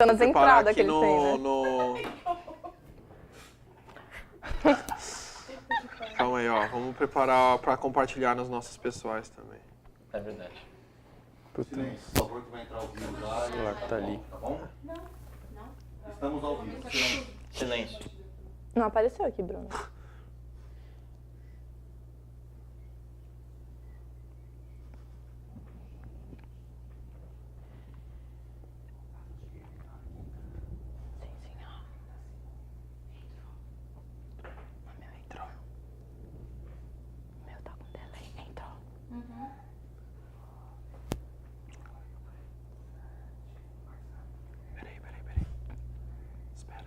Nas entradas que ele tem, né? Calma aí, ó. Vamos preparar pra compartilhar nas nossas pessoais também. É verdade. Silêncio, por favor, que vai entrar ao vivo já. Ela que tá ali. Tá bom? Não. Estamos ao vivo. Silêncio. Não apareceu aqui, Bruno. Peraí. Espera.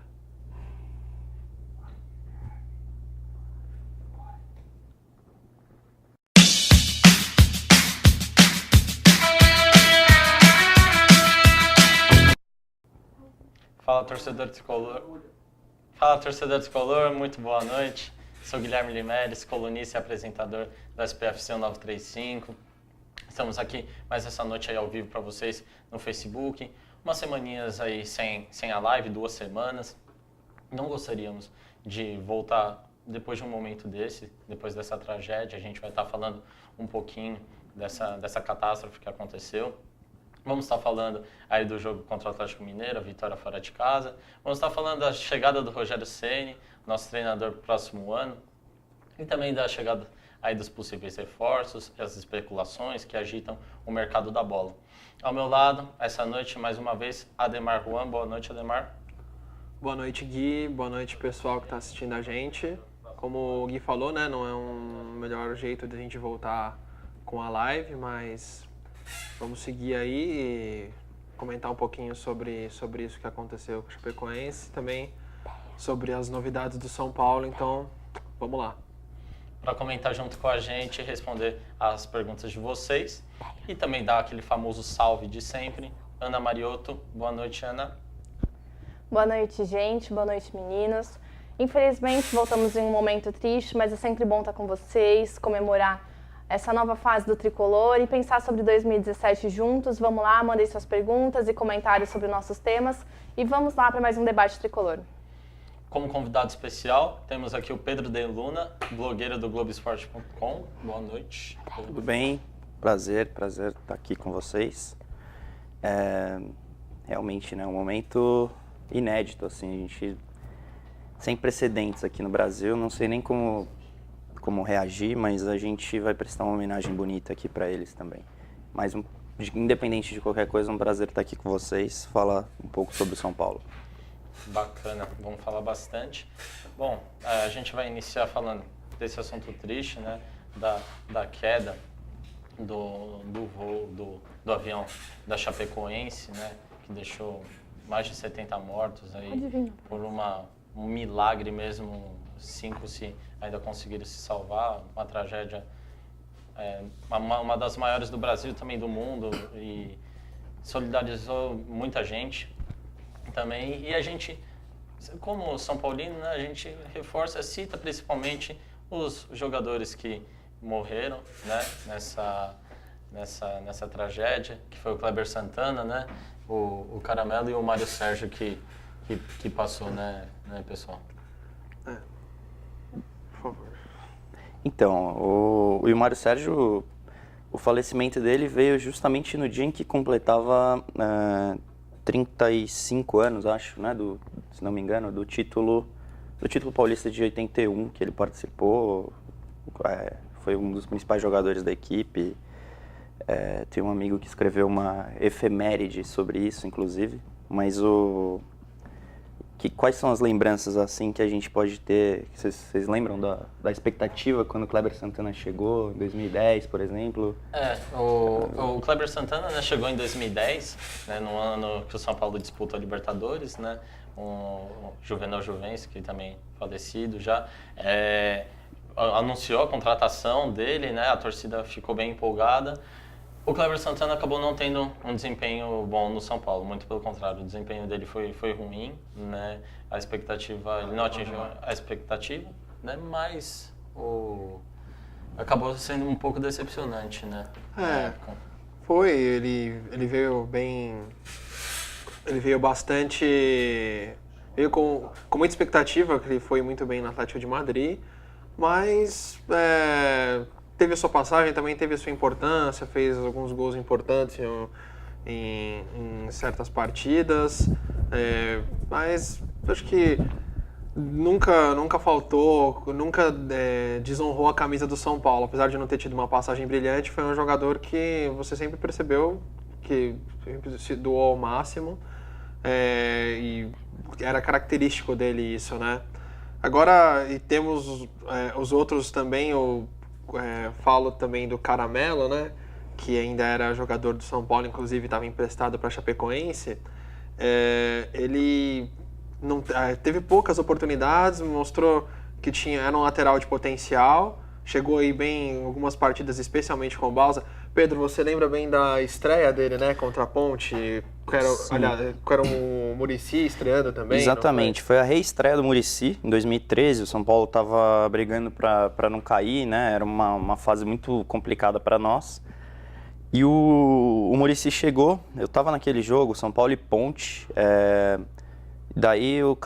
Fala, torcedor tricolor. Fala, torcedor tricolor. Muito boa noite. Sou Guilherme Limeres, colunista e apresentador da SPFC 935. Estamos aqui mais essa noite aí ao vivo para vocês no Facebook. Umas semaninhas aí sem a live, 2 semanas. Não gostaríamos de voltar depois de um momento desse, depois dessa tragédia. A gente vai estar falando um pouquinho dessa catástrofe que aconteceu. Vamos estar falando aí do jogo contra o Atlético Mineiro, a vitória fora de casa. Vamos estar falando da chegada do Rogério Ceni, nosso treinador para o próximo ano. E também da chegada aí dos possíveis reforços, as especulações que agitam o mercado da bola. Ao meu lado, essa noite, mais uma vez, Ademar Juan. Boa noite, Ademar. Boa noite, Gui. Boa noite, pessoal que está assistindo a gente. Como o Gui falou, né, não é um melhor jeito de a gente voltar com a live, mas vamos seguir aí e comentar um pouquinho sobre isso que aconteceu com o Chapecoense, também sobre as novidades do São Paulo, então vamos lá. Para comentar junto com a gente e responder as perguntas de vocês e também dar aquele famoso salve de sempre. Ana Mariotto, boa noite, Ana. Boa noite, gente. Boa noite, meninos. Infelizmente, voltamos em um momento triste, mas é sempre bom estar com vocês, comemorar essa nova fase do Tricolor e pensar sobre 2017 juntos. Vamos lá, mandem suas perguntas e comentários sobre nossos temas e vamos lá para mais um debate Tricolor. Como convidado especial, temos aqui o Pedro De Luna, blogueiro do Globoesporte.com. Boa noite. Tudo bem? Prazer estar aqui com vocês. Realmente, né, um momento inédito, assim, a gente sem precedentes aqui no Brasil, não sei nem como reagir, mas a gente vai prestar uma homenagem bonita aqui para eles também. Mas, independente de qualquer coisa, é um prazer estar aqui com vocês, falar um pouco sobre o São Paulo. Bacana, vamos falar bastante. Bom, a gente vai iniciar falando desse assunto triste, né, da queda do voo do avião da Chapecoense, né, que deixou mais de 70 mortos aí por um milagre mesmo, 5 se ainda conseguiram se salvar, uma tragédia, uma das maiores do Brasil, também do mundo, e solidarizou muita gente também. E a gente, como São Paulino, né, a gente reforça, cita principalmente os jogadores que morreram, né, nessa tragédia, que foi o Kleber Santana, né, o Caramelo e o Mário Sérgio que passou, né, pessoal? Por favor. Então, o Mário Sérgio, o falecimento dele veio justamente no dia em que completava 35 anos, acho, né, se não me engano, do título paulista de 81, que ele participou, foi um dos principais jogadores da equipe. Tem um amigo que escreveu uma efeméride sobre isso, inclusive, mas quais são as lembranças assim que a gente pode ter? Vocês lembram da expectativa quando o Kleber Santana chegou, em 2010, por exemplo? O Kleber Santana, né, chegou em 2010, né, no ano que o São Paulo disputou a Libertadores, né, o Juvenal Juvencio, que também falecido já, anunciou a contratação dele, né, a torcida ficou bem empolgada. O Kleber Santana acabou não tendo um desempenho bom no São Paulo, muito pelo contrário, o desempenho dele foi ruim, né? Ele não atingiu a expectativa, né? Mas acabou sendo um pouco decepcionante, né? Foi, ele veio bem Ele veio bastante... Veio com muita expectativa, que ele foi muito bem no Atlético de Madrid, mas teve a sua passagem, também teve a sua importância, fez alguns gols importantes em certas partidas, mas acho que nunca faltou, nunca desonrou a camisa do São Paulo. Apesar de não ter tido uma passagem brilhante, foi um jogador que você sempre percebeu que sempre se doou ao máximo, e era característico dele isso, né? Agora, e temos os outros também, eu falo também do Caramelo, né? Que ainda era jogador do São Paulo, inclusive estava emprestado para a Chapecoense. Ele não, teve poucas oportunidades, mostrou que era um lateral de potencial, chegou aí bem em algumas partidas, especialmente com o Balsa. Pedro, você lembra bem da estreia dele, né, contra a Ponte? Que era o Muricy estreando também? Exatamente, foi a reestreia do Muricy em 2013. O São Paulo estava brigando para não cair, né? Era uma fase muito complicada para nós. E o Muricy chegou, eu estava naquele jogo, São Paulo e Ponte. Daí o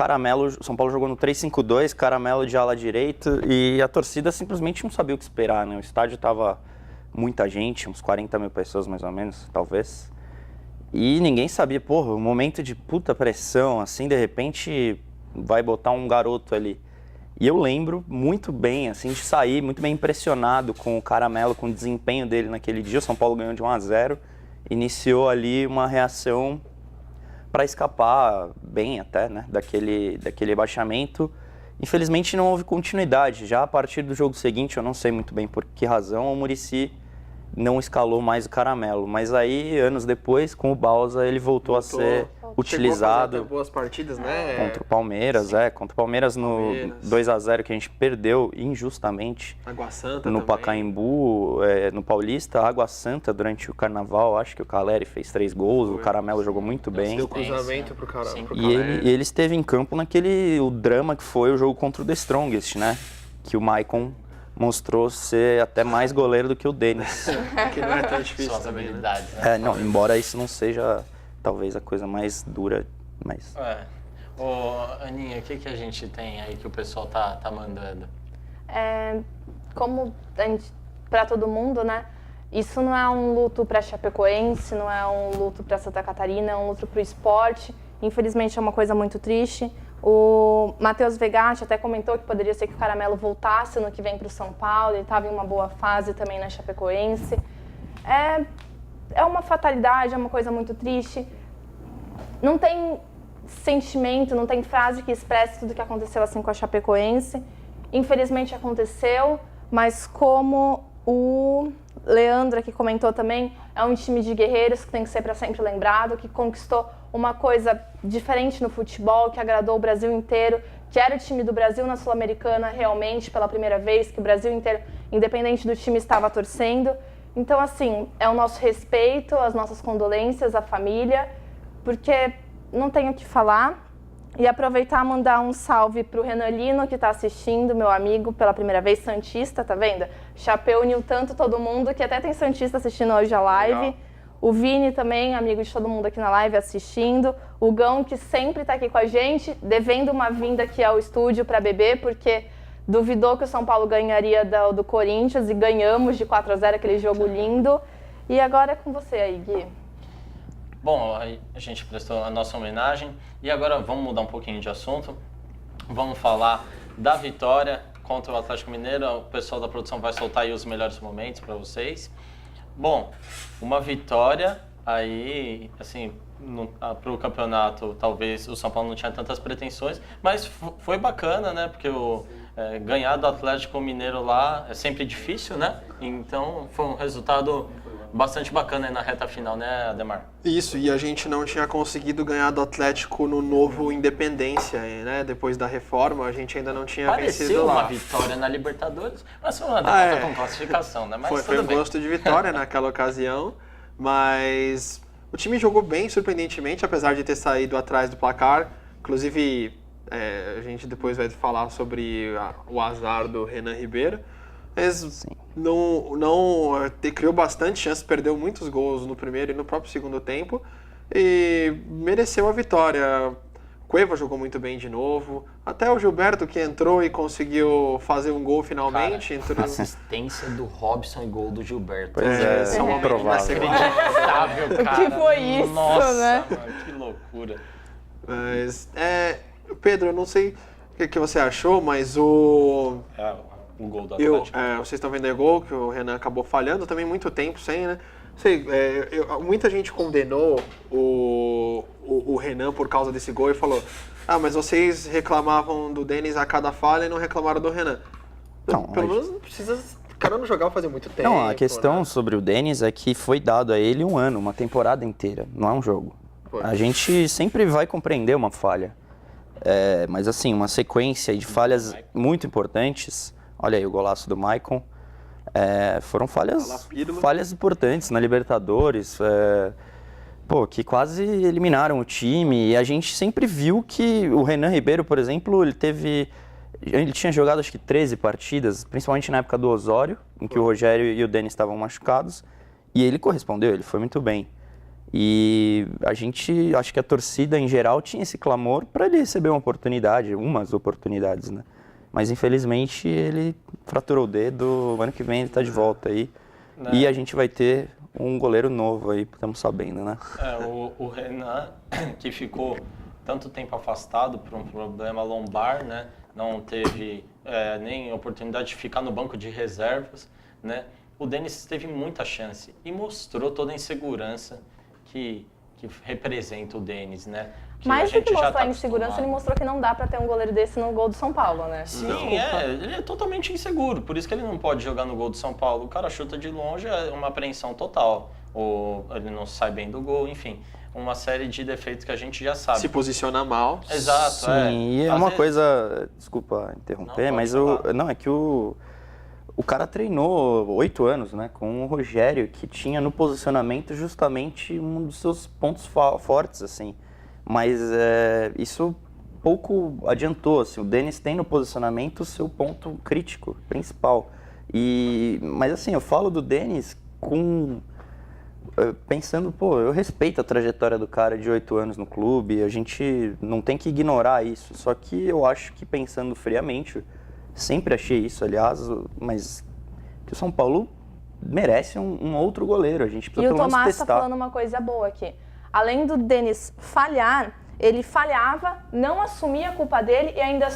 São Paulo jogou no 3-5-2, Caramelo de ala direito, e a torcida simplesmente não sabia o que esperar, né? O estádio estava muita gente, uns 40 mil pessoas mais ou menos, talvez. E ninguém sabia, porra, um momento de puta pressão, assim, de repente vai botar um garoto ali. E eu lembro muito bem, assim, de sair muito bem impressionado com o Caramelo, com o desempenho dele naquele dia. O São Paulo ganhou de 1-0, iniciou ali uma reação para escapar bem até, né, daquele rebaixamento. Infelizmente não houve continuidade. Já a partir do jogo seguinte, eu não sei muito bem por que razão, o Muricy não escalou mais o Caramelo. Mas aí, anos depois, com o Balsa, ele voltou a ser utilizado. Chegou a fazer boas partidas, né? Contra o Palmeiras, contra o Palmeiras no 2-0 que a gente perdeu injustamente. Água Santa no também. Pacaembu, no Paulista, Água Santa durante o Carnaval, acho que o Caleri fez 3 gols, o Caramelo jogou muito bem. Deu cruzamento pro Caleri. E ele esteve em campo o drama que foi o jogo contra o The Strongest, né? Que o Maicon mostrou ser até mais goleiro do que o Denis. Que não é tão difícil. Suas também, habilidades, né? né? Embora isso não seja talvez a coisa mais dura, mas... Ô, Aninha, o que a gente tem aí que o pessoal tá mandando? Como para todo mundo, né? Isso não é um luto para Chapecoense, não é um luto para Santa Catarina, é um luto para o esporte. Infelizmente é uma coisa muito triste. O Matheus Vegatti até comentou que poderia ser que o Caramelo voltasse no que vem para o São Paulo. Ele estava em uma boa fase também na Chapecoense. É uma fatalidade, é uma coisa muito triste. Não tem sentimento, não tem frase que expresse tudo o que aconteceu assim com a Chapecoense. Infelizmente aconteceu, mas como o Leandro aqui comentou também, é um time de guerreiros que tem que ser para sempre lembrado, que conquistou uma coisa diferente no futebol, que agradou o Brasil inteiro, que era o time do Brasil na Sul-Americana realmente pela primeira vez, que o Brasil inteiro, independente do time, estava torcendo. Então, assim, é o nosso respeito, as nossas condolências à família, porque não tenho o que falar. E aproveitar e mandar um salve pro Renan Lino, que está assistindo, meu amigo, pela primeira vez, santista, tá vendo? Chapéu uniu tanto todo mundo, que até tem santista assistindo hoje a live. Legal. O Vini também, amigo de todo mundo aqui na live, assistindo. O Gão, que sempre está aqui com a gente, devendo uma vinda aqui ao estúdio para beber, porque duvidou que o São Paulo ganharia do Corinthians, e ganhamos de 4-0, aquele jogo lindo. E agora é com você aí, Gui. Bom, a gente prestou a nossa homenagem e agora vamos mudar um pouquinho de assunto. Vamos falar da vitória contra o Atlético Mineiro. O pessoal da produção vai soltar aí os melhores momentos para vocês. Bom, uma vitória aí, assim, para o campeonato, talvez o São Paulo não tinha tantas pretensões, mas foi bacana, né? Porque ganhar do Atlético Mineiro lá é sempre difícil, né? Então foi um resultado bastante bacana aí na reta final, né, Ademar? Isso, e a gente não tinha conseguido ganhar do Atlético no novo Independência, né? Depois da reforma, a gente ainda não tinha vencido lá. Pareceu uma vitória na Libertadores, mas foi uma derrota com classificação, né? Mas foi um gosto de vitória naquela ocasião, mas o time jogou bem, surpreendentemente, apesar de ter saído atrás do placar. Inclusive, a gente depois vai falar sobre o azar do Renan Ribeiro. Mas criou bastante chance, perdeu muitos gols no primeiro e no próprio segundo tempo. e mereceu a vitória. Cueva jogou muito bem de novo. Até o Gilberto, que entrou e conseguiu fazer um gol finalmente. Cara, assistência do Robson e gol do Gilberto. Pois é, são momentos improvável. Inacreditável, O cara. que foi isso, Nossa, né? mano, que loucura. Mas, Pedro, eu não sei o que você achou, mas o gol do eu, Atlético. vocês estão vendo aí o gol que o Renan acabou falhando também muito tempo sem, né? Sei, muita gente condenou o Renan por causa desse gol e falou: ah, mas vocês reclamavam do Denis a cada falha e não reclamaram do Renan. Não, Pelo menos não precisa. O cara não jogava fazia muito tempo. Não, a questão né? sobre o Denis é que foi dado a ele um ano, uma temporada inteira, não é um jogo. Foi. A gente sempre vai compreender uma falha. Mas assim, uma sequência de falhas muito importantes. Olha aí o golaço do Maicon. Foram falhas importantes na Libertadores, que quase eliminaram o time. E a gente sempre viu que o Renan Ribeiro, por exemplo, ele tinha jogado acho que 13 partidas, principalmente na época do Osório, em que o Rogério e o Denis estavam machucados, e ele correspondeu, ele foi muito bem. E acho que a torcida em geral tinha esse clamor para ele receber umas oportunidades, né? Mas infelizmente ele fraturou o dedo, ano que vem ele está de volta aí. E a gente vai ter um goleiro novo aí, estamos sabendo, né? O Renan, que ficou tanto tempo afastado por um problema lombar, né? Não teve nem oportunidade de ficar no banco de reservas, né? O Denis teve muita chance e mostrou toda a insegurança que representa o Denis, né? Mais do que mostrar tá a insegurança, ele mostrou que não dá pra ter um goleiro desse no gol do São Paulo, né? Sim, ele é totalmente inseguro, por isso que ele não pode jogar no gol do São Paulo. O cara chuta de longe, é uma apreensão total, ou ele não sai bem do gol, enfim, uma série de defeitos que a gente já sabe. Se posiciona mal. Exato, Sim, e é uma coisa, desculpa interromper, Não, mas pode é que o cara treinou 8 anos, né, com o Rogério, que tinha no posicionamento justamente um dos seus pontos fortes, assim. Mas isso pouco adiantou, assim, o Denis tem no posicionamento o seu ponto crítico, principal. Mas assim, eu falo do Denis pensando, eu respeito a trajetória do cara de 8 anos no clube, a gente não tem que ignorar isso, só que eu acho que pensando friamente, sempre achei isso, aliás, mas que o São Paulo merece um outro goleiro, a gente precisa E o pelo menos Tomás tá testar. falando uma coisa boa aqui. Além do Denis falhar, ele falhava, não assumia a culpa dele e ainda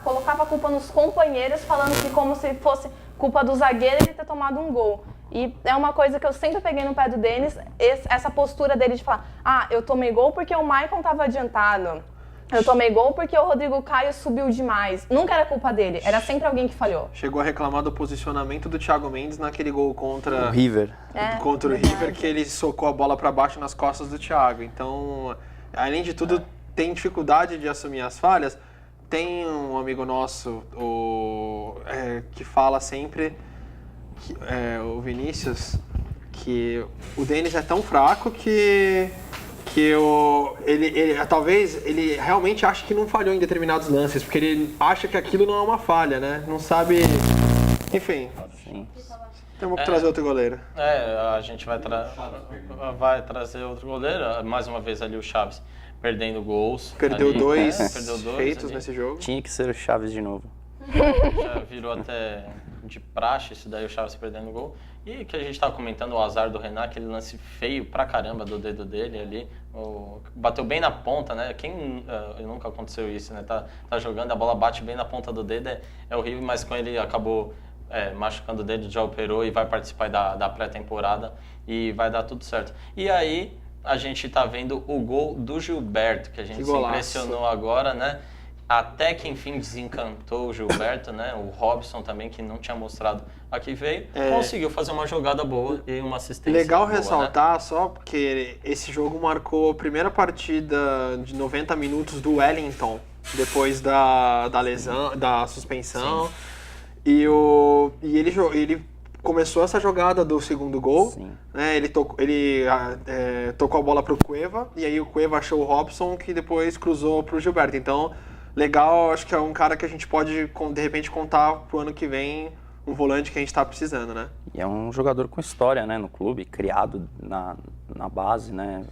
colocava a culpa nos companheiros, falando que como se fosse culpa do zagueiro ele ter tomado um gol. E é uma coisa que eu sempre peguei no pé do Denis, essa postura dele de falar: eu tomei gol porque o Maicon estava adiantado. Eu tomei gol porque o Rodrigo Caio subiu demais. Nunca era culpa dele, era sempre alguém que falhou. Chegou a reclamar do posicionamento do Thiago Mendes naquele gol contra O River. o River, que ele socou a bola para baixo nas costas do Thiago. Então, além de tudo, tem dificuldade de assumir as falhas. Tem um amigo nosso, que fala sempre, o Vinícius, que o Denis é tão fraco que talvez ele realmente acha que não falhou em determinados lances, porque ele acha que aquilo não é uma falha, né? Não sabe... Enfim, Sim. temos que trazer outro goleiro. A gente vai trazer outro goleiro, mais uma vez ali o Chaves perdendo gols. Perdeu ali, dois perdeu dois feitos ali. nesse jogo. Tinha que ser o Chaves de novo. Já virou até de praxe isso daí, o Chaves perdendo o gol. E que a gente tava comentando o azar do Renan, aquele lance feio pra caramba do dedo dele ali. Bateu bem na ponta, né? Nunca aconteceu isso, né? Tá jogando, a bola bate bem na ponta do dedo, é horrível, mas com ele acabou machucando o dedo, já operou e vai participar da pré-temporada e vai dar tudo certo. E aí a gente tá vendo o gol do Gilberto, que a gente se impressionou agora, né? Até que enfim desencantou o Gilberto, né? O Robson também, que não tinha mostrado a que veio, conseguiu fazer uma jogada boa e uma assistência Legal boa, ressaltar, né? só porque esse jogo marcou a primeira partida de 90 minutos do Wellington, depois da lesão, da suspensão. E ele começou essa jogada do segundo gol, né? Ele tocou a bola pro Cueva, e aí o Cueva achou o Robson, que depois cruzou pro Gilberto. Então, legal, acho que é um cara que a gente pode, de repente, contar pro ano que vem, um volante que a gente tá precisando, né? E é um jogador com história, né, no clube, criado na base, né?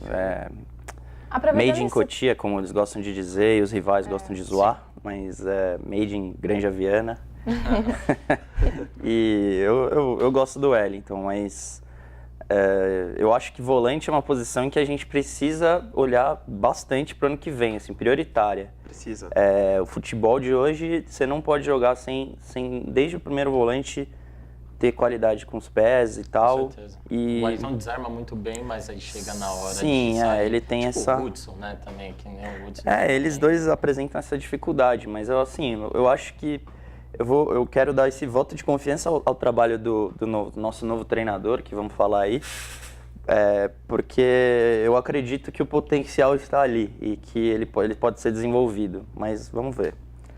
Aproveitando Made in esse- Cotia, como eles gostam de dizer, e os rivais gostam de zoar, mas é made in Granja Viana. E eu gosto do Wellington, mas eu acho que volante é uma posição em que a gente precisa olhar bastante para o ano que vem, assim, prioritária. Precisa. O futebol de hoje, você não pode jogar sem desde o primeiro volante, ter qualidade com os pés e tal. Com certeza. E O Wellington desarma muito bem, mas aí chega na hora Sim, de sair. ele tem tipo essa... o Hudson, né, também, que nem o Hudson. eles dois apresentam essa dificuldade, mas eu acho que eu quero dar esse voto de confiança ao trabalho do nosso novo treinador, que vamos falar aí, porque eu acredito que o potencial está ali e que ele pode ser desenvolvido, mas vamos ver.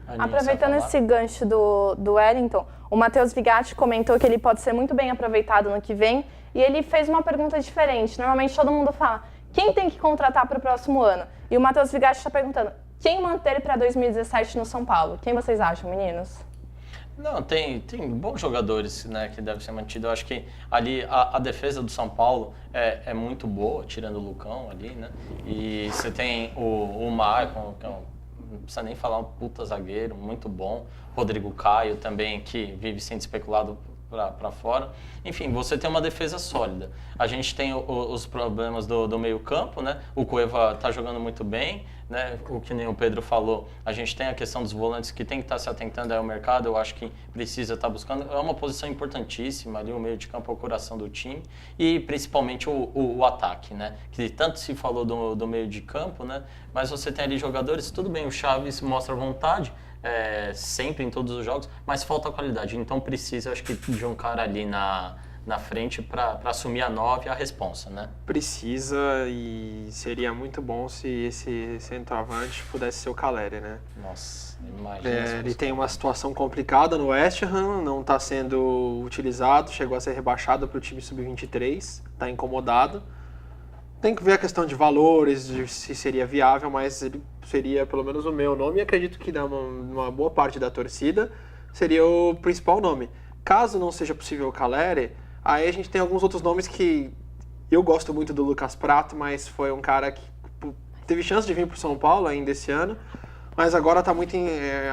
Aninha, Aproveitando você vai esse gancho do Wellington, o Matheus Vigatti comentou que ele pode ser muito bem aproveitado no que vem e ele fez uma pergunta diferente. Normalmente todo mundo fala, quem tem que contratar para o próximo ano? E o Matheus Vigatti está perguntando, quem manter para 2017 no São Paulo? Quem vocês acham, meninos? Não, tem bons jogadores, né, que devem ser mantidos. Eu acho que ali a defesa do São Paulo é muito boa, tirando o Lucão ali, né? E você tem o Maicon, que não precisa nem falar, um puta zagueiro, muito bom. Rodrigo Caio também, que vive sendo especulado para fora. Enfim, você tem uma defesa sólida. A gente tem os problemas do meio campo, né? O Cueva está jogando muito bem, né? O que nem o Pedro falou, a gente tem a questão dos volantes que tem que estar se atentando ao mercado, eu acho que precisa estar buscando. É uma posição importantíssima ali, o meio de campo é o coração do time e principalmente o ataque, né? Que tanto se falou do meio de campo, né? Mas você tem ali jogadores, tudo bem, o Chaves mostra vontade, sempre em todos os jogos, mas falta qualidade. Então precisa, acho que, de um cara ali na frente para assumir a 9 e a responsa, né? Precisa, e seria muito bom se esse centroavante pudesse ser o Caleri, né? Nossa, imagina. Ele tem uma situação complicada no West Ham, não está sendo utilizado, chegou a ser rebaixado para o time sub-23, está incomodado. Tem que ver a questão de valores, de se seria viável, mas ele seria, pelo menos o meu nome, e acredito que uma boa parte da torcida, seria o principal nome. Caso não seja possível o Caleri, aí a gente tem alguns outros nomes que eu gosto muito do Lucas Prato, mas foi um cara que teve chance de vir para o São Paulo ainda esse ano, mas agora está muito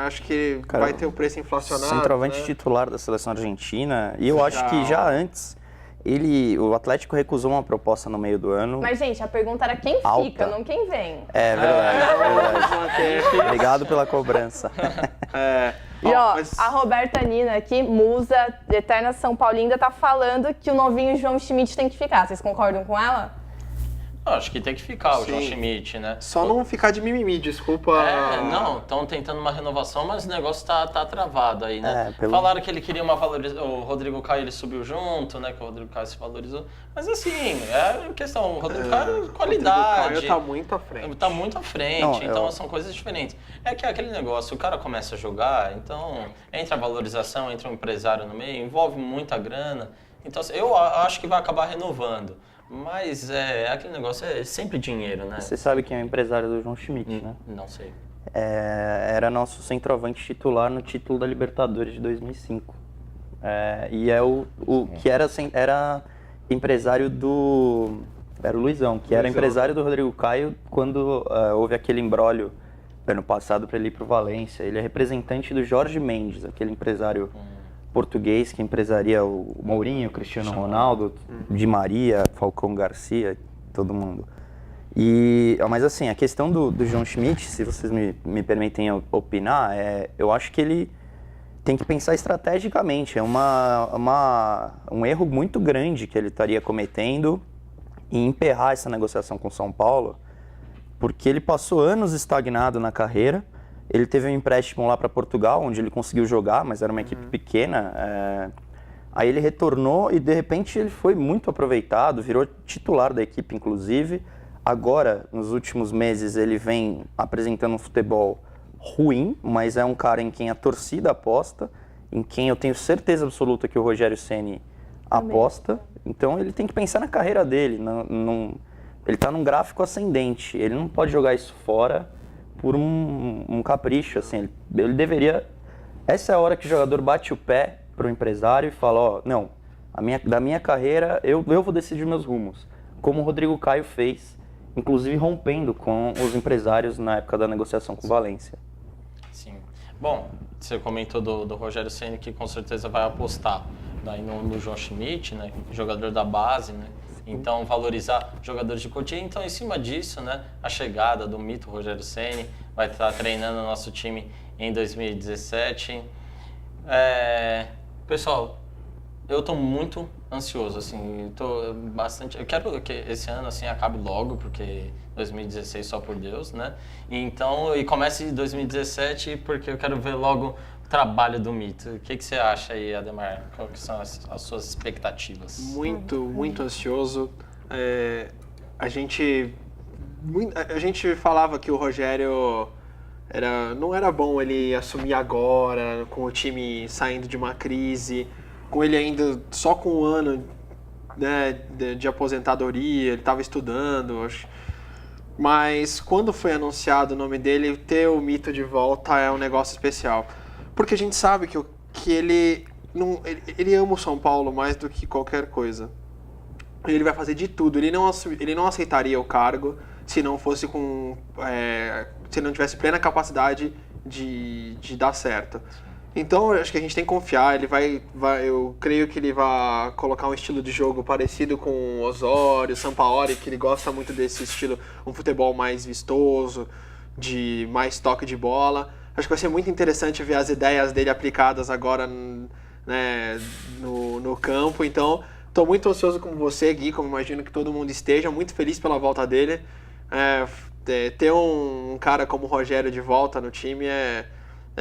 acho que Cara, vai ter o preço inflacionado. Centroavante né? titular da seleção argentina, e eu acho que já antes o Atlético recusou uma proposta no meio do ano. Mas, gente, a pergunta era quem Alta. fica, não quem vem. É verdade. Obrigado pela cobrança. E ó, mas- a Roberta Nina aqui, musa, eterna São Paulina, tá falando que o novinho João Schmidt tem que ficar. Vocês concordam com ela? Eu acho que tem que ficar o Sim. João Schmidt, né? Só não ficar de mimimi, desculpa. Não, estão tentando uma renovação, mas o negócio tá travado aí, né? Falaram que ele queria uma valorização, o Rodrigo Caio ele subiu junto, né? Que o Rodrigo Caio se valorizou. Mas assim, questão, o Rodrigo Caio, qualidade. O Caio tá muito à frente. Tá muito à frente, Não, então são coisas diferentes. É que é aquele negócio, o cara começa a jogar, então entra a valorização, entra um empresário no meio, envolve muita grana. Então assim, eu acho que vai acabar renovando. Mas aquele negócio é sempre dinheiro, né? Você sabe quem é o empresário do João Schmidt, né? Não sei. Era nosso centroavante titular no título da Libertadores de 2005. E é o que era empresário do... Era o Luizão, que era empresário do Rodrigo Caio quando houve aquele imbróglio ano passado para ele ir para o Valência. Ele é representante do Jorge Mendes, aquele empresário português que empresaria o Mourinho, o Cristiano Ronaldo, Di Maria, Falcão Garcia, todo mundo. Mas assim, a questão do João Schmidt, se vocês me permitem opinar, eu acho que ele tem que pensar estrategicamente. É um erro muito grande que ele estaria cometendo em emperrar essa negociação com o São Paulo, porque ele passou anos estagnado na carreira. Ele teve um empréstimo lá para Portugal, onde ele conseguiu jogar, mas era uma equipe pequena. Aí ele retornou e, de repente, ele foi muito aproveitado, virou titular da equipe, inclusive. Agora, nos últimos meses, ele vem apresentando um futebol ruim, mas é um cara em quem a torcida aposta, em quem eu tenho certeza absoluta que o Rogério Ceni aposta. Então, ele tem que pensar na carreira dele. Ele está num gráfico ascendente, ele não pode jogar isso fora por um capricho, assim, ele deveria... Essa é a hora que o jogador bate o pé pro empresário e fala, não, da minha carreira eu vou decidir meus rumos, como o Rodrigo Caio fez inclusive rompendo com os empresários na época da negociação com o Valência. Sim. Bom, você comentou do Rogério Ceni, que com certeza vai apostar daí no João Schmidt, né, jogador da base, né? Então, valorizar jogadores de Cotia. Então, em cima disso, né, a chegada do mito Rogério Ceni vai estar treinando o nosso time em 2017. Pessoal, eu estou muito ansioso, assim, eu quero que esse ano, assim, acabe logo, porque 2016 só por Deus, né? E comece 2017 porque eu quero ver logo o trabalho do mito. O que você acha aí, Ademar? Quais são as suas expectativas? Muito ansioso. A gente falava que o Rogério não era bom ele assumir agora, com o time saindo de uma crise, com ele ainda só com um ano, né, de aposentadoria, ele estava estudando. Mas quando foi anunciado o nome dele, ter o mito de volta é um negócio especial. Porque a gente sabe que ele ama o São Paulo mais do que qualquer coisa. Ele vai fazer de tudo. Ele não aceitaria o cargo se não fosse se não tivesse plena capacidade de dar certo. Então, eu acho que a gente tem que confiar. Eu creio que ele vai colocar um estilo de jogo parecido com o Osório, o Sampaoli, que ele gosta muito desse estilo, um futebol mais vistoso, de mais toque de bola. Acho que vai ser muito interessante ver as ideias dele aplicadas agora, né, no campo. Então, estou muito ansioso como você, Gui, como imagino que todo mundo esteja, muito feliz pela volta dele. Ter um cara como o Rogério de volta no time é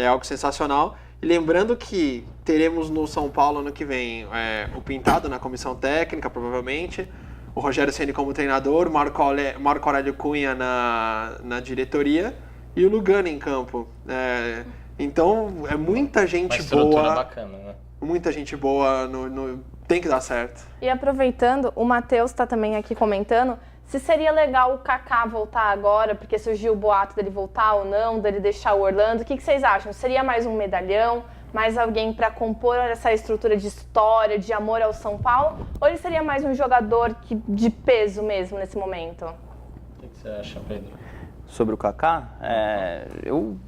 algo sensacional. E lembrando que teremos no São Paulo ano que vem o Pintado na comissão técnica, provavelmente, o Rogério Ceni como treinador, Marco Aurélio Cunha na diretoria e o Lugano em campo. Então, é muita gente boa. Bacana, né? Muita gente boa, tem que dar certo. E aproveitando, o Matheus está também aqui comentando se seria legal o Kaká voltar agora, porque surgiu o boato dele voltar ou não, dele deixar o Orlando. O que vocês acham? Seria mais um medalhão, mais alguém para compor essa estrutura de história, de amor ao São Paulo? Ou ele seria mais um jogador de peso mesmo nesse momento? O que você acha, Pedro? Sobre o Kaká, eu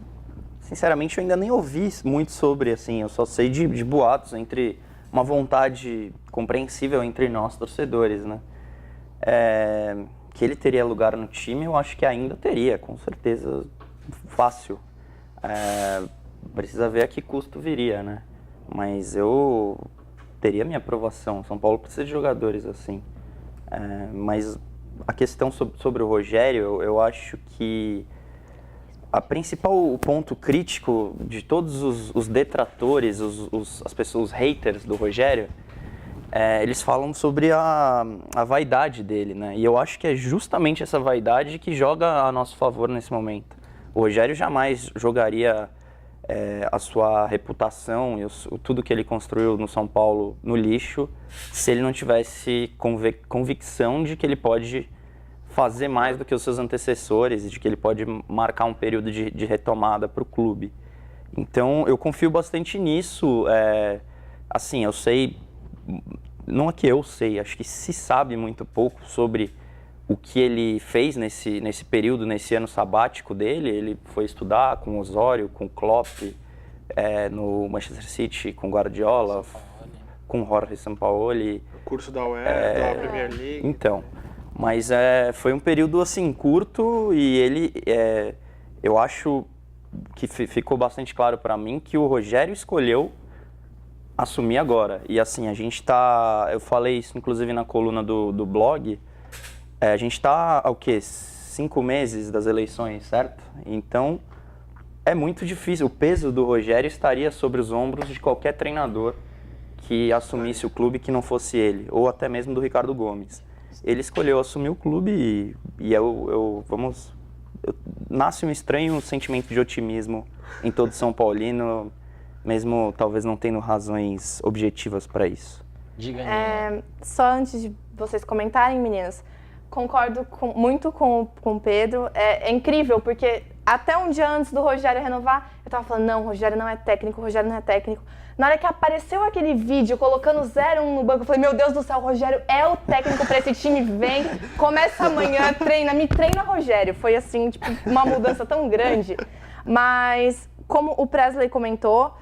sinceramente eu ainda nem ouvi muito sobre, assim, eu só sei de boatos, entre uma vontade compreensível entre nós torcedores, né? Que ele teria lugar no time, eu acho que ainda teria, com certeza, fácil. Precisa ver a que custo viria, né? Mas eu teria minha aprovação. São Paulo precisa de jogadores assim. Mas a questão sobre o Rogério, eu acho que a principal ponto crítico de todos os detratores, as pessoas, os haters do Rogério, eles falam sobre a vaidade dele, né? E eu acho que é justamente essa vaidade que joga a nosso favor nesse momento. O Rogério jamais jogaria a sua reputação e tudo que ele construiu no São Paulo no lixo se ele não tivesse convicção de que ele pode fazer mais do que os seus antecessores e de que ele pode marcar um período de retomada para o clube. Então, eu confio bastante nisso. Assim, eu sei... Não é que eu sei, acho que se sabe muito pouco sobre o que ele fez nesse período, nesse ano sabático dele. Ele foi estudar com o Osório, com o Klopp, no Manchester City, com o Guardiola, com o Jorge Sampaoli. O curso da UEFA, da Premier League. Então, mas foi um período assim curto e ele, eu acho que ficou bastante claro para mim que o Rogério escolheu assumir agora. E assim, eu falei isso inclusive na coluna do blog, a gente está há 5 meses das eleições, certo? Então, é muito difícil. O peso do Rogério estaria sobre os ombros de qualquer treinador que assumisse o clube que não fosse ele, ou até mesmo do Ricardo Gomes. Ele escolheu assumir o clube e nasce um estranho sentimento de otimismo em todo São Paulino, mesmo talvez não tendo razões objetivas para isso. Diga aí. Só antes de vocês comentarem, meninas, concordo muito com o Pedro. É incrível, porque até um dia antes do Rogério renovar, eu tava falando, não, o Rogério não é técnico, o Rogério não é técnico. Na hora que apareceu aquele vídeo colocando 0-1 no banco, eu falei, meu Deus do céu, o Rogério é o técnico pra esse time, vem, começa amanhã, treina, me treina, Rogério. Foi assim, tipo, uma mudança tão grande. Mas, como o Presley comentou,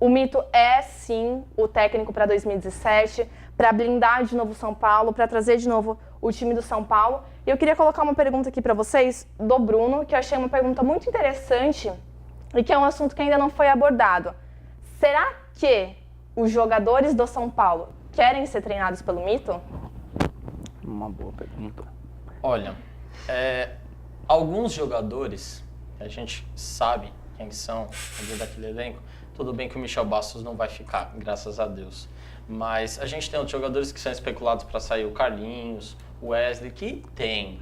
o Mito é sim o técnico para 2017, para blindar de novo o São Paulo, para trazer de novo o time do São Paulo. E eu queria colocar uma pergunta aqui para vocês do Bruno, que eu achei uma pergunta muito interessante e que é um assunto que ainda não foi abordado. Será que os jogadores do São Paulo querem ser treinados pelo Mito? Uma boa pergunta. Olha, alguns jogadores, a gente sabe quem são ali daquele elenco, tudo bem que o Michel Bastos não vai ficar, graças a Deus. Mas a gente tem outros jogadores que são especulados para sair, o Carlinhos, o Wesley, que tem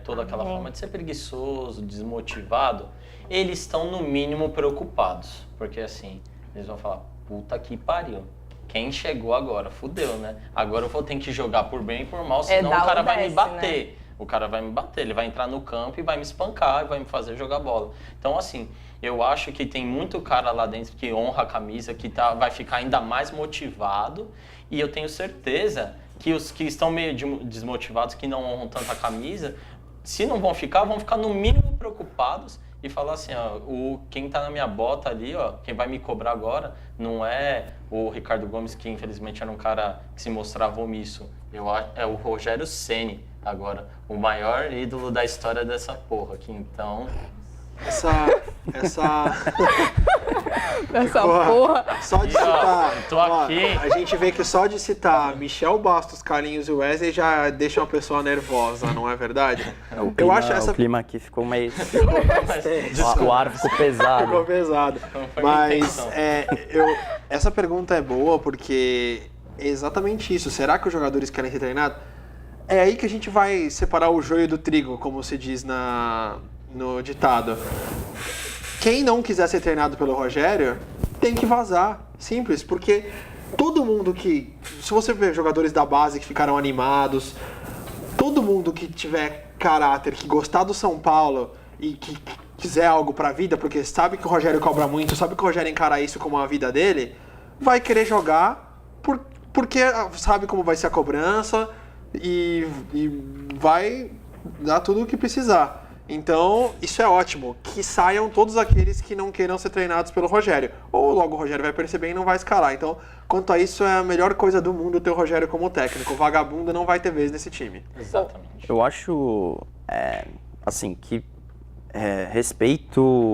toda aquela forma de ser preguiçoso, desmotivado. Eles estão no mínimo preocupados, porque assim, eles vão falar, puta que pariu. Quem chegou agora? Fudeu, né? Agora eu vou ter que jogar por bem e por mal, senão o cara vai me bater. Né? O cara vai me bater, ele vai entrar no campo e vai me espancar, e vai me fazer jogar bola. Então, assim, eu acho que tem muito cara lá dentro que honra a camisa, que vai ficar ainda mais motivado. E eu tenho certeza que os que estão meio desmotivados, que não honram tanto a camisa, se não vão ficar no mínimo preocupados e falar assim, ó, quem tá na minha bota ali, ó, quem vai me cobrar agora, não é o Ricardo Gomes, que infelizmente era um cara que se mostrava omisso. É o Rogério Ceni agora, o maior ídolo da história dessa porra aqui, então... Essa porra. Só de citar. Tô aqui. A gente vê que só de citar Michel Bastos, Carlinhos e Wesley já deixa uma pessoa nervosa, não é verdade? Eu acho o clima aqui ficou meio. O ar ficou pesado. Ficou pesado. Mas essa pergunta é boa porque é exatamente isso. Será que os jogadores querem ser treinados? É aí que a gente vai separar o joio do trigo, como se diz no ditado. Quem não quiser ser treinado pelo Rogério tem que vazar. Simples, porque todo mundo que... Se você ver jogadores da base que ficaram animados, todo mundo que tiver caráter, que gostar do São Paulo e que quiser algo pra vida, porque sabe que o Rogério cobra muito, sabe que o Rogério encara isso como a vida dele, vai querer jogar porque sabe como vai ser a cobrança e vai dar tudo o que precisar. Então, isso é ótimo, que saiam todos aqueles que não queiram ser treinados pelo Rogério. Ou logo o Rogério vai perceber e não vai escalar. Então, quanto a isso, é a melhor coisa do mundo ter o Rogério como técnico. O vagabundo não vai ter vez nesse time. Exatamente. Eu acho, assim, que respeito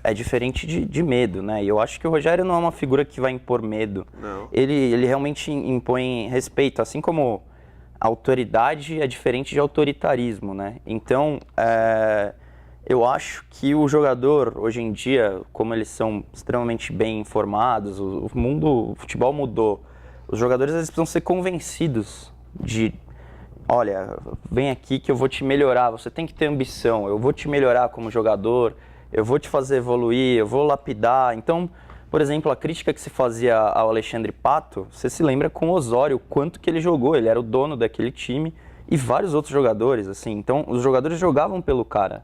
é diferente de medo, né? E eu acho que o Rogério não é uma figura que vai impor medo. Não. Ele realmente impõe respeito, assim como... autoridade é diferente de autoritarismo, né? Então, eu acho que o jogador, hoje em dia, como eles são extremamente bem informados, o futebol mudou. Os jogadores eles precisam ser convencidos de, olha, vem aqui que eu vou te melhorar, você tem que ter ambição, eu vou te melhorar como jogador, eu vou te fazer evoluir, eu vou lapidar. Então, por exemplo, a crítica que se fazia ao Alexandre Pato, você se lembra com o Osório, o quanto que ele jogou, ele era o dono daquele time e vários outros jogadores, assim. Então, os jogadores jogavam pelo cara.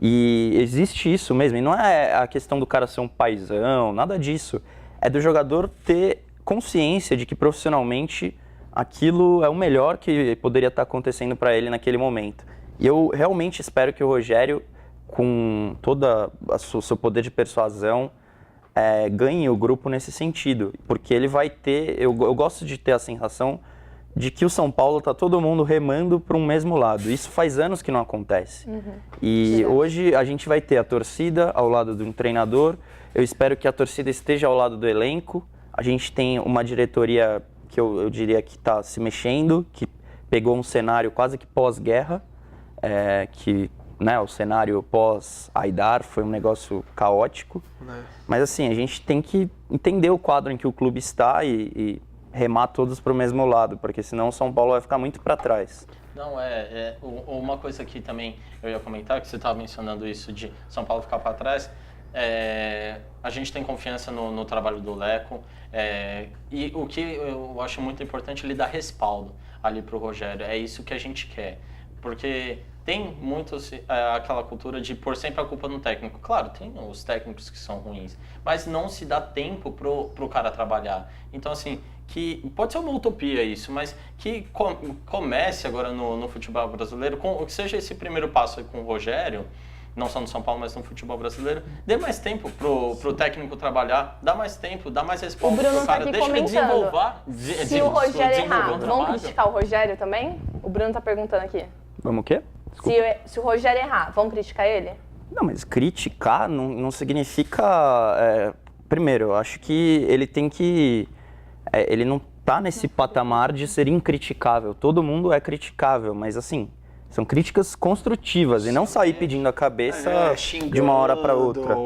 E existe isso mesmo, e não é a questão do cara ser um paizão, nada disso. É do jogador ter consciência de que profissionalmente aquilo é o melhor que poderia estar acontecendo para ele naquele momento. E eu realmente espero que o Rogério, com todo o seu poder de persuasão, ganhe o grupo nesse sentido, porque ele vai ter, eu gosto de ter a sensação de que o São Paulo tá todo mundo remando para um mesmo lado. Isso faz anos que não acontece. E hoje a gente vai ter a torcida ao lado de um treinador, eu espero que a torcida esteja ao lado do elenco, a gente tem uma diretoria que eu diria que está se mexendo, que pegou um cenário quase que pós-guerra, que... né, o cenário pós-Aidar foi um negócio caótico, mas assim, a gente tem que entender o quadro em que o clube está e remar todos para o mesmo lado, porque senão o São Paulo vai ficar muito para trás. Não, uma coisa que também eu ia comentar, que você estava mencionando isso de São Paulo ficar para trás, a gente tem confiança no trabalho do Leco, e o que eu acho muito importante é ele dar respaldo ali para o Rogério, é isso que a gente quer, porque tem muito aquela cultura de pôr sempre a culpa no técnico. Claro, tem os técnicos que são ruins, mas não se dá tempo pro cara trabalhar. Então, assim, que pode ser uma utopia isso, mas que comece agora no futebol brasileiro, que seja esse primeiro passo aí com o Rogério, não só no São Paulo, mas no futebol brasileiro, dê mais tempo pro técnico trabalhar, dá mais tempo, dá mais resposta pro cara, tá deixa ele desenvolver. Se o Rogério errar, vamos trabalho. criticar o Rogério também? O Bruno tá perguntando aqui. Vamos o quê? Se o Rogério errar, vamos criticar ele? Não, mas criticar não significa... primeiro, eu acho que ele tem que... ele não tá nesse patamar de ser incriticável. Todo mundo é criticável, mas assim... São críticas construtivas e não sair pedindo a cabeça de uma hora para outra.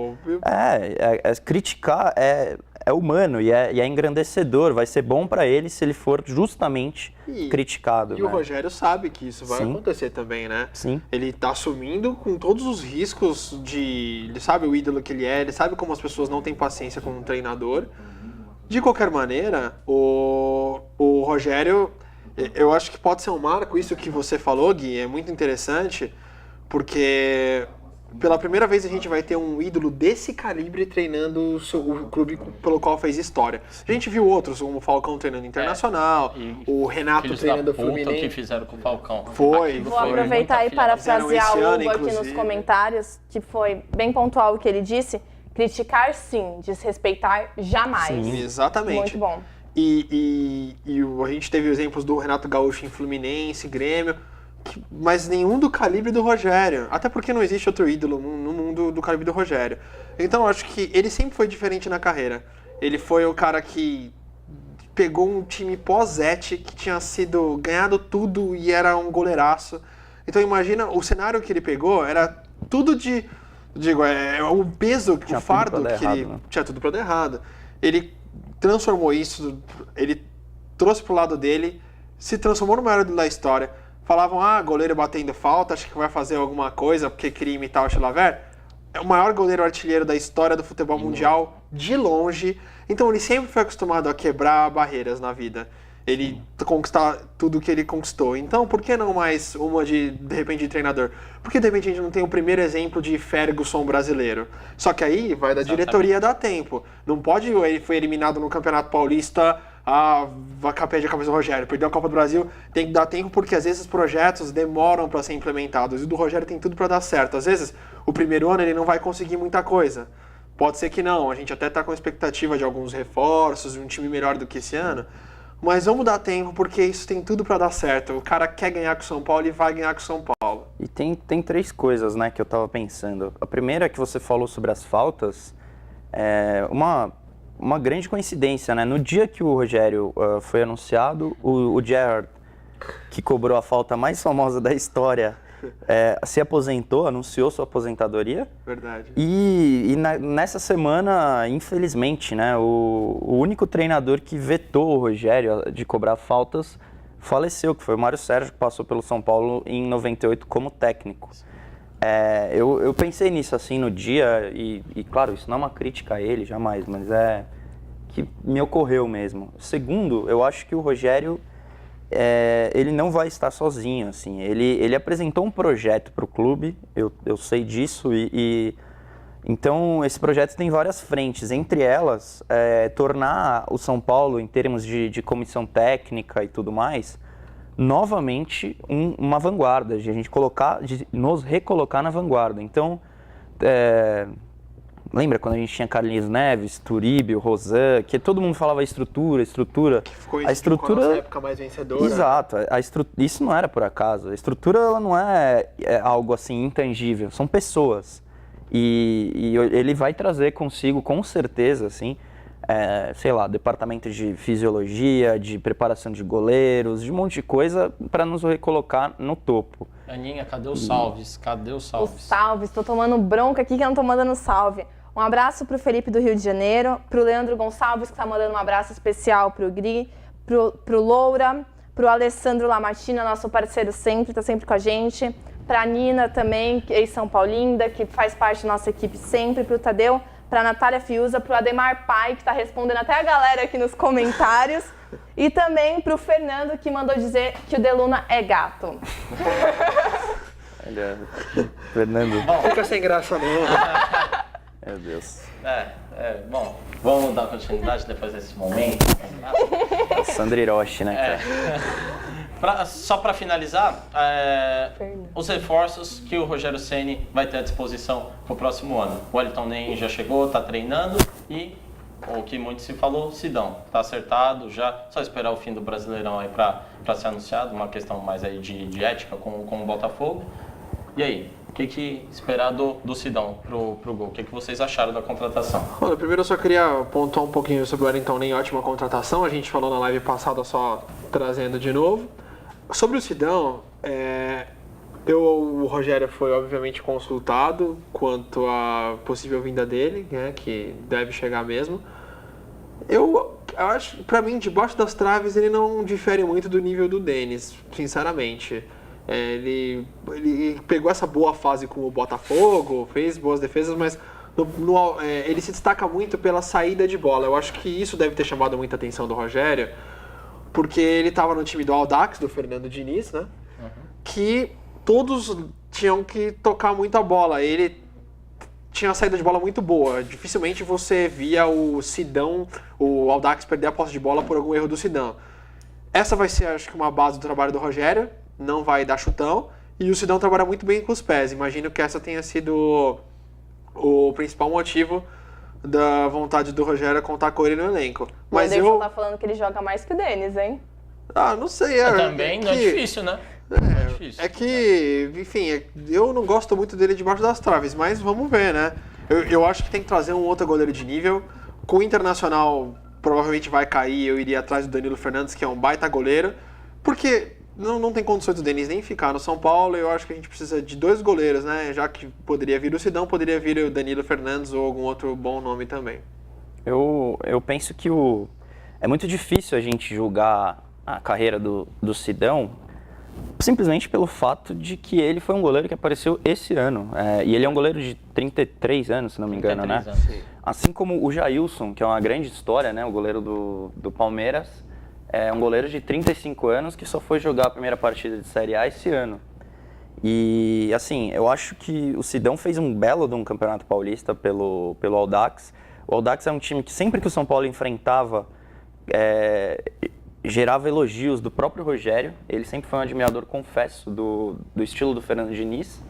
Criticar é humano e é engrandecedor. Vai ser bom para ele se ele for justamente criticado. E o Rogério sabe que isso vai acontecer também, né? Sim. Ele tá assumindo com todos os riscos ele sabe o ídolo que ele é, ele sabe como as pessoas não têm paciência com um treinador. De qualquer maneira, o Rogério... Eu acho que pode ser um marco, isso que você falou, Gui, é muito interessante, porque pela primeira vez a gente vai ter um ídolo desse calibre treinando o clube pelo qual fez história. A gente viu outros, como o Falcão treinando Internacional, o Renato treinando o Fluminense. Que fizeram com o Falcão. Vou aproveitar e parafrasear o Hugo aqui nos comentários, que foi bem pontual o que ele disse. Criticar sim, desrespeitar jamais. Sim, exatamente. Muito bom. E a gente teve exemplos do Renato Gaúcho em Fluminense, Grêmio, mas nenhum do calibre do Rogério. Até porque não existe outro ídolo no mundo do calibre do Rogério. Então eu acho que ele sempre foi diferente na carreira. Ele foi o cara que pegou um time pós-Zete, que tinha sido ganhado tudo e era um goleiraço. Então imagina, o cenário que ele pegou era tudo de... o peso, o fardo que ele... Tinha tudo pra dar errado. Ele transformou isso, ele trouxe pro lado dele, se transformou no maior ídolo da história. Falavam, goleiro batendo falta, acho que vai fazer alguma coisa, porque queria imitar o Chilavert. É o maior goleiro artilheiro da história do futebol mundial, de longe. Então ele sempre foi acostumado a quebrar barreiras na vida. Ele conquistar tudo que ele conquistou. Então, por que não mais uma de repente, de treinador? Porque, de repente, a gente não tem o primeiro exemplo de Ferguson brasileiro. Só que aí vai da diretoria dar tempo. Não pode, ele foi eliminado no Campeonato Paulista, vai perde a cabeça do Rogério. Perdeu a Copa do Brasil, tem que dar tempo porque, às vezes, os projetos demoram para ser implementados. E o do Rogério tem tudo para dar certo. Às vezes, o primeiro ano ele não vai conseguir muita coisa. Pode ser que não. A gente até está com expectativa de alguns reforços, de um time melhor do que esse ano. Mas vamos dar tempo, porque isso tem tudo para dar certo. O cara quer ganhar com o São Paulo e vai ganhar com o São Paulo. E tem três coisas, né, que eu tava pensando. A primeira é que você falou sobre as faltas, uma grande coincidência, né? No dia que o Rogério foi anunciado, o Gerrard, que cobrou a falta mais famosa da história, se aposentou, anunciou sua aposentadoria. Verdade. E nessa semana, infelizmente, né, o único treinador que vetou o Rogério de cobrar faltas faleceu, que foi o Mário Sérgio, que passou pelo São Paulo em 98 como técnico. Eu pensei nisso assim no dia, e claro, isso não é uma crítica a ele, jamais, mas que me ocorreu mesmo. Segundo, eu acho que o Rogério... ele não vai estar sozinho, assim. Ele apresentou um projeto para o clube, eu sei disso, então esse projeto tem várias frentes. Entre elas, tornar o São Paulo, em termos de comissão técnica e tudo mais, novamente uma vanguarda, de a gente de nos recolocar na vanguarda. Então, lembra quando a gente tinha Carlinhos Neves, Turíbio, Rosan, que todo mundo falava estrutura. Que ficou a estrutura na época mais vencedora. Exato. Isso não era por acaso. A estrutura ela não é algo assim intangível. São pessoas. E ele vai trazer consigo, com certeza, assim, departamento de fisiologia, de preparação de goleiros, de um monte de coisa para nos recolocar no topo. Aninha, cadê o Salves? Cadê o Salves? O Salves, tô tomando bronca aqui que eu não tô mandando salve. Um abraço pro Felipe do Rio de Janeiro, pro Leandro Gonçalves, que tá mandando um abraço especial pro Gri, pro Loura, pro Alessandro Lamartina, nosso parceiro sempre, tá sempre com a gente, pra Nina também, ex-São Paulinda, que faz parte da nossa equipe sempre, pro Tadeu, pra Natália Fiuza, pro Ademar Pai, que tá respondendo até a galera aqui nos comentários, e também pro Fernando, que mandou dizer que o Deluna é gato. Olha, Fernando, Fica sem graça não. meu Deus. Bom, vamos dar continuidade depois desse momento. Sandro Hiroshi, né, cara? Só para finalizar, os reforços que o Rogério Ceni vai ter à disposição para o próximo ano. O Wellington Nem já chegou, está treinando e o que muito se falou, Sidão, está acertado já, só esperar o fim do Brasileirão aí para ser anunciado, uma questão mais aí de ética com o Botafogo. E aí, o que esperar do Sidão pro gol? O que vocês acharam da contratação? Olha, primeiro eu só queria pontuar um pouquinho sobre o Wellington Nem, ótima contratação, a gente falou na live passada, só trazendo de novo. Sobre o Sidão, o Rogério foi obviamente consultado quanto à possível vinda dele, né, que deve chegar mesmo. Eu acho, pra mim, debaixo das traves ele não difere muito do nível do Denis, sinceramente. Ele pegou essa boa fase com o Botafogo, fez boas defesas, mas ele se destaca muito pela saída de bola. Eu acho que isso deve ter chamado muita atenção do Rogério, porque ele estava no time do Audax, do Fernando Diniz, né? Que todos tinham que tocar muito a bola. Ele tinha uma saída de bola muito boa. Dificilmente você via o Sidão, o Audax perder a posse de bola por algum erro do Sidão. Essa vai ser, acho que, uma base do trabalho do Rogério. Não vai dar chutão. E o Sidão trabalha muito bem com os pés. Imagino que essa tenha sido o principal motivo da vontade do Rogério contar com ele no elenco. Mas o Anderson tá falando que ele joga mais que o Denis, hein? Não sei. Também não é difícil, né? É que, enfim, eu não gosto muito dele debaixo das traves, mas vamos ver, né? Eu acho que tem que trazer um outro goleiro de nível. Com o Internacional, provavelmente vai cair, eu iria atrás do Danilo Fernandes, que é um baita goleiro, porque não tem condições do Denis nem ficar no São Paulo. Eu acho que a gente precisa de 2 goleiros, né? Já que poderia vir o Sidão, poderia vir o Danilo Fernandes ou algum outro bom nome também. Eu penso que é muito difícil a gente julgar a carreira do Sidão simplesmente pelo fato de que ele foi um goleiro que apareceu esse ano. E ele é um goleiro de 33 anos, se não me engano, né? Anos. Assim como o Jailson, que é uma grande história, né? O goleiro do Palmeiras. É um goleiro de 35 anos que só foi jogar a primeira partida de Série A esse ano. E, assim, eu acho que o Sidão fez um belo de um campeonato paulista pelo Audax. O Audax é um time que sempre que o São Paulo enfrentava, gerava elogios do próprio Rogério. Ele sempre foi um admirador, confesso, do estilo do Fernando Diniz.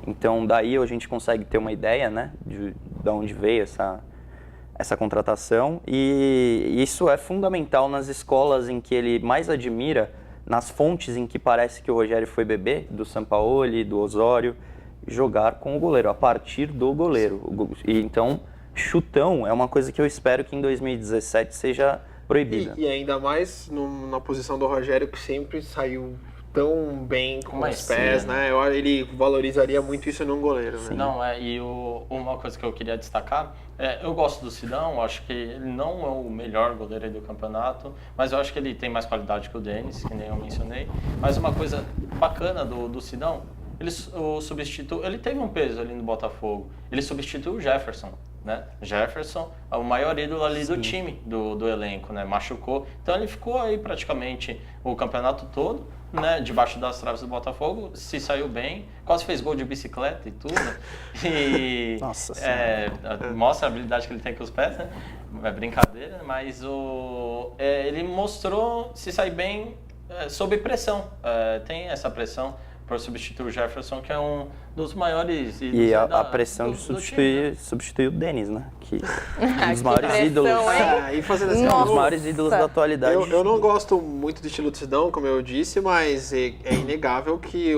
Então, daí a gente consegue ter uma ideia, né, de onde veio essa contratação, e isso é fundamental nas escolas em que ele mais admira, nas fontes em que parece que o Rogério foi bebê, do Sampaoli, do Osório, jogar com o goleiro, a partir do goleiro. E então, chutão é uma coisa que eu espero que em 2017 seja proibida. E ainda mais na posição do Rogério, que sempre saiu tão bem com os pés, né? Ele valorizaria muito isso num goleiro, né? Não, e uma coisa que eu queria destacar, eu gosto do Sidão, acho que ele não é o melhor goleiro aí do campeonato, mas eu acho que ele tem mais qualidade que o Denis, que nem eu mencionei. Mas uma coisa bacana do Sidão, ele teve um peso ali no Botafogo, ele substituiu o Jefferson, né? Jefferson é o maior ídolo ali do time, do elenco, né? Machucou, então ele ficou aí praticamente o campeonato todo, né, debaixo das traves do Botafogo, se saiu bem, quase fez gol de bicicleta e tudo. E Nossa mostra a habilidade que ele tem com os pés, né? É brincadeira, mas ele mostrou se sair bem sob pressão. Tem essa pressão por substituir o Jefferson, que é um dos maiores ídolos. E a pressão de substituir o Denis, né? Que é um dos maiores ídolos. E fazendo assim, um dos maiores ídolos da atualidade. Eu não gosto muito do estilo do Sidão, como eu disse, mas é inegável que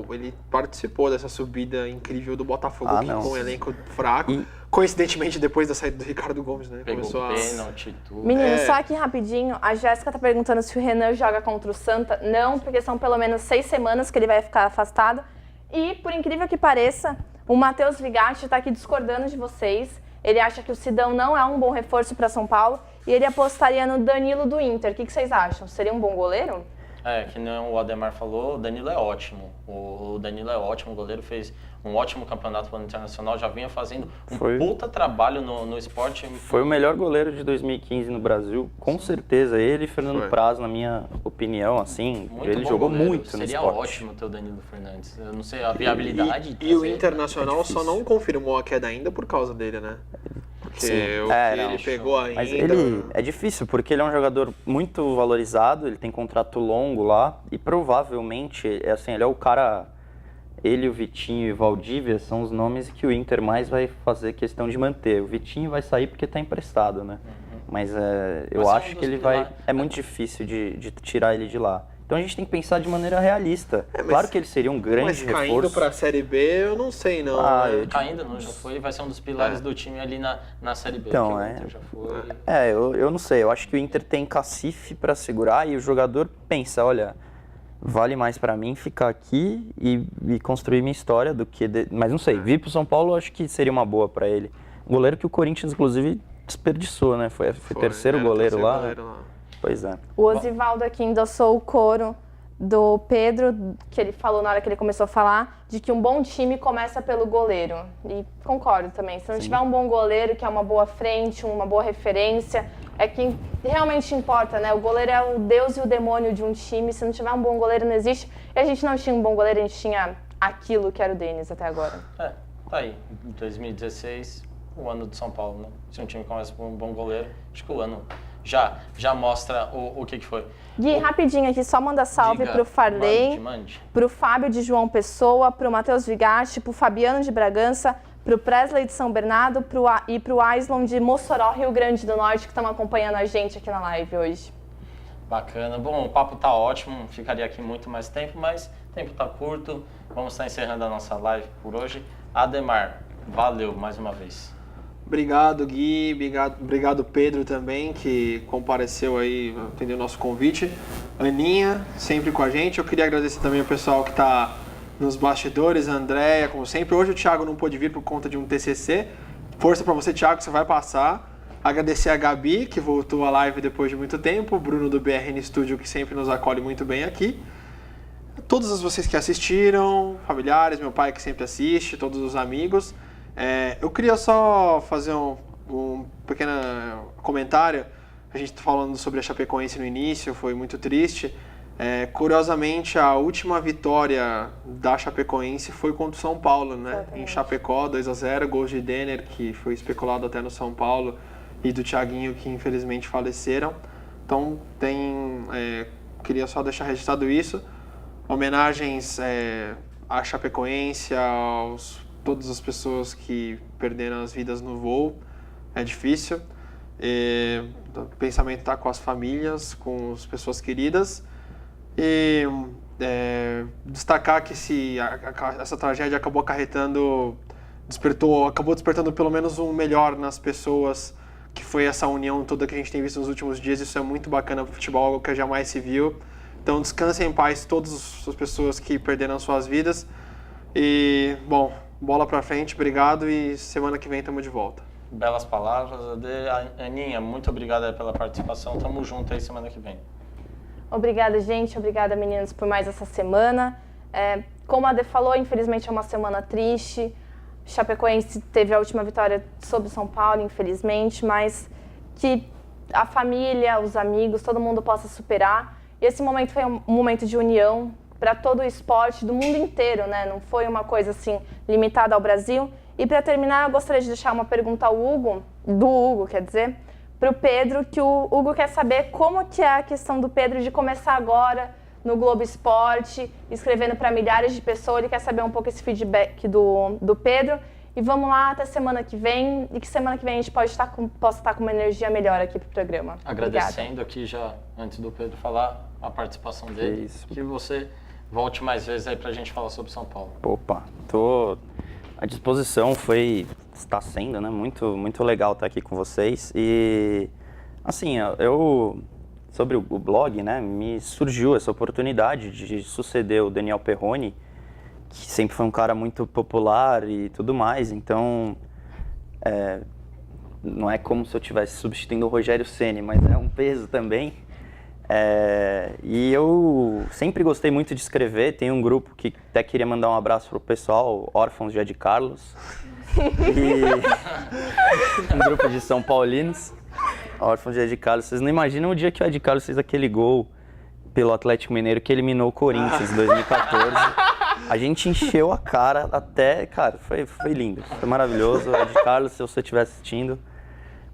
ele participou dessa subida incrível do Botafogo, com um elenco fraco. Coincidentemente, depois da saída do Ricardo Gomes, né? Pegou pênalti, tudo. Menino, só aqui rapidinho, a Jéssica tá perguntando se o Renan joga contra o Santa. Não, porque são pelo menos 6 semanas que ele vai ficar afastado. E, por incrível que pareça, o Matheus Vigatti tá aqui discordando de vocês. Ele acha que o Sidão não é um bom reforço para São Paulo e ele apostaria no Danilo do Inter. O que vocês acham? Seria um bom goleiro? Que nem o Ademar falou, o Danilo é ótimo. O Danilo é ótimo, o goleiro fez um ótimo campeonato pelo Internacional, já vinha fazendo um Foi. puta trabalho no esporte. Foi o melhor goleiro de 2015 no Brasil, com certeza. Ele e Fernando Foi. Praz, na minha opinião, assim, Muito ele bom jogou goleiro. muito no Seria esporte. ótimo ter o Danilo Fernandes. Eu não sei a viabilidade de E o trazer. Internacional É só difícil. não confirmou a queda ainda por causa dele, né? Porque Sim. o que Não, ele pegou ainda... Mas ele é difícil, porque ele é um jogador muito valorizado, ele tem contrato longo lá, e provavelmente, assim, ele é o cara... Ele, o Vitinho e o Valdívia são os nomes que o Inter mais vai fazer questão de manter. O Vitinho vai sair porque está emprestado, né? Mas eu Mas é um acho que dos ele vai... pilares. É muito difícil de tirar ele de lá. Então a gente tem que pensar de maneira realista. mas- Claro que ele seria um grande Mas caindo reforço. pra Série B, eu não sei não. Ah, né? eu- Ainda não, já foi, vai ser um dos pilares do time ali na Série B. Então, que o é. Inter já foi. Eu não sei. Eu acho que o Inter tem cacife para segurar e o jogador pensa, olha, vale mais para mim ficar aqui e construir minha história do que... Mas não sei, vir pro São Paulo eu acho que seria uma boa para ele. Um goleiro que o Corinthians, inclusive, desperdiçou, né? Foi terceiro era goleiro terceiro lá. goleiro lá. Pois é. O Osivaldo aqui endossou o coro do Pedro, que ele falou na hora que ele começou a falar, de que um bom time começa pelo goleiro. E concordo também. Se não tiver um bom goleiro, que é uma boa frente, uma boa referência, é quem realmente importa, né? O goleiro é o deus e o demônio de um time. Se não tiver um bom goleiro, não existe. E a gente não tinha um bom goleiro, a gente tinha aquilo que era o Denis até agora. Tá aí. 2016, o ano do São Paulo, né? Se um time começa com um bom goleiro, acho que o ano já mostra o que foi. Gui, rapidinho aqui, só manda salve Diga, pro Farley, mande. pro Fábio de João Pessoa, pro Matheus Vigatti, pro Fabiano de Bragança, pro Presley de São Bernardo e pro Aislon de Mossoró, Rio Grande do Norte, que estão acompanhando a gente aqui na live hoje. Bacana. Bom, o papo tá ótimo, ficaria aqui muito mais tempo, mas o tempo tá curto. Vamos estar encerrando a nossa live por hoje. Ademar, valeu mais uma vez. Obrigado, Gui. Obrigado, Pedro, também, que compareceu aí, atendeu o nosso convite. Aninha, sempre com a gente. Eu queria agradecer também o pessoal que está nos bastidores, a Andréia, como sempre. Hoje o Thiago não pôde vir por conta de um TCC. Força para você, Thiago, você vai passar. Agradecer a Gabi, que voltou à live depois de muito tempo. O Bruno do BRN Studio, que sempre nos acolhe muito bem aqui. Todos vocês que assistiram, familiares, meu pai que sempre assiste, todos os amigos. Eu queria só fazer um pequeno comentário. A gente está falando sobre a Chapecoense no início, foi muito triste. Curiosamente, a última vitória da Chapecoense foi contra o São Paulo, né? Exatamente. Em Chapecó, 2-0, gols de Denner, que foi especulado até no São Paulo, e do Thiaguinho, que infelizmente faleceram. Então, queria só deixar registrado isso. Homenagens à Chapecoense, todas as pessoas que perderam as vidas no voo. É difícil. O pensamento está com as famílias, com as pessoas queridas. E destacar que essa tragédia acabou acabou despertando pelo menos um melhor nas pessoas, que foi essa união toda que a gente tem visto nos últimos dias. Isso é muito bacana para o futebol, algo que jamais se viu. Então descansem em paz todas as pessoas que perderam suas vidas. E, bom, bola pra frente, obrigado, e semana que vem estamos de volta. Belas palavras, Aninha, muito obrigada pela participação. Tamo junto aí semana que vem. Obrigada, gente. Obrigada, meninos, por mais essa semana. Como a Ade falou, infelizmente é uma semana triste. Chapecoense teve a última vitória sobre o São Paulo, infelizmente, mas que a família, os amigos, todo mundo possa superar. E esse momento foi um momento de união para todo o esporte do mundo inteiro, né? Não foi uma coisa assim limitada ao Brasil. E para terminar, eu gostaria de deixar uma pergunta ao Hugo, para o Pedro, que o Hugo quer saber como que é a questão do Pedro de começar agora no Globo Esporte, escrevendo para milhares de pessoas. Ele quer saber um pouco esse feedback do Pedro. E vamos lá até semana que vem, e que semana que vem a gente possa estar com uma energia melhor aqui pro programa. Agradecendo aqui já, antes do Pedro falar, a participação dele. isso. Que você volte mais vezes aí pra gente falar sobre São Paulo. Opa, tô à disposição, está sendo, né, muito, muito legal estar aqui com vocês. E, assim, sobre o blog, né, me surgiu essa oportunidade de suceder o Daniel Perrone, que sempre foi um cara muito popular e tudo mais, então não é como se eu estivesse substituindo o Rogério Ceni, mas é um peso também. E eu sempre gostei muito de escrever. Tem um grupo que até queria mandar um abraço pro pessoal, Órfãos de Ed Carlos. E um grupo de São Paulinos, Órfãos de Ed Carlos. Vocês não imaginam o dia que o Ed Carlos fez aquele gol pelo Atlético Mineiro que eliminou o Corinthians em 2014. A gente encheu a cara até... Cara, foi lindo, foi maravilhoso. Ed Carlos, se você estiver assistindo.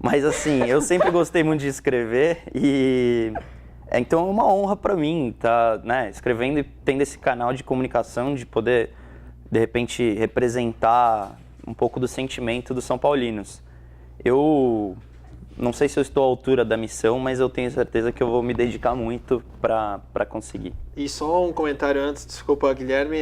Mas assim, eu sempre gostei muito de escrever e... Então é uma honra para mim estar, né, escrevendo e tendo esse canal de comunicação, de poder, de repente, representar um pouco do sentimento dos São Paulinos. Eu não sei se eu estou à altura da missão, mas eu tenho certeza que eu vou me dedicar muito para conseguir. E só um comentário antes, desculpa, Guilherme,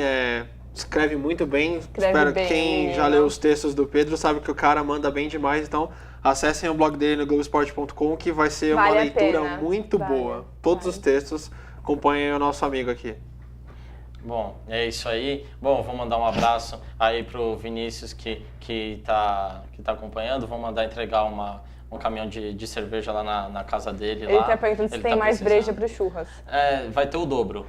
escreve muito bem. Escreve Espero bem, que quem menino. já leu os textos do Pedro sabe que o cara manda bem demais, então acessem o blog dele no Globoesporte.com que vai ser Vale uma a leitura pena. muito boa. Todos os textos, acompanhem o nosso amigo aqui. Bom, é isso aí. Bom, vou mandar um abraço aí pro Vinícius que tá acompanhando. Vou mandar entregar um caminhão de cerveja lá na casa dele. Ele lá. tá perguntando se Ele tem tá mais precisando. breja pro churras. Vai ter o dobro.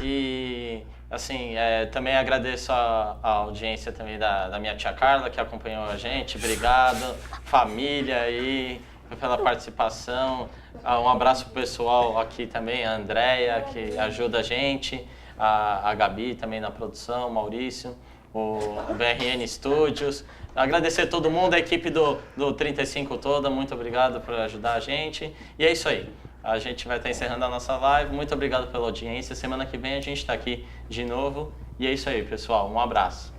E, assim, também agradeço a audiência também da minha tia Carla, que acompanhou a gente. Obrigado. Família aí, pela participação. Um abraço pro pessoal aqui também, a Andréia, que ajuda a gente. A Gabi também na produção, o Maurício, o BRN Studios. Agradecer a todo mundo, a equipe do 35 toda, muito obrigado por ajudar a gente. E é isso aí, a gente vai estar encerrando a nossa live, muito obrigado pela audiência. Semana que vem a gente está aqui de novo. E é isso aí, pessoal, um abraço.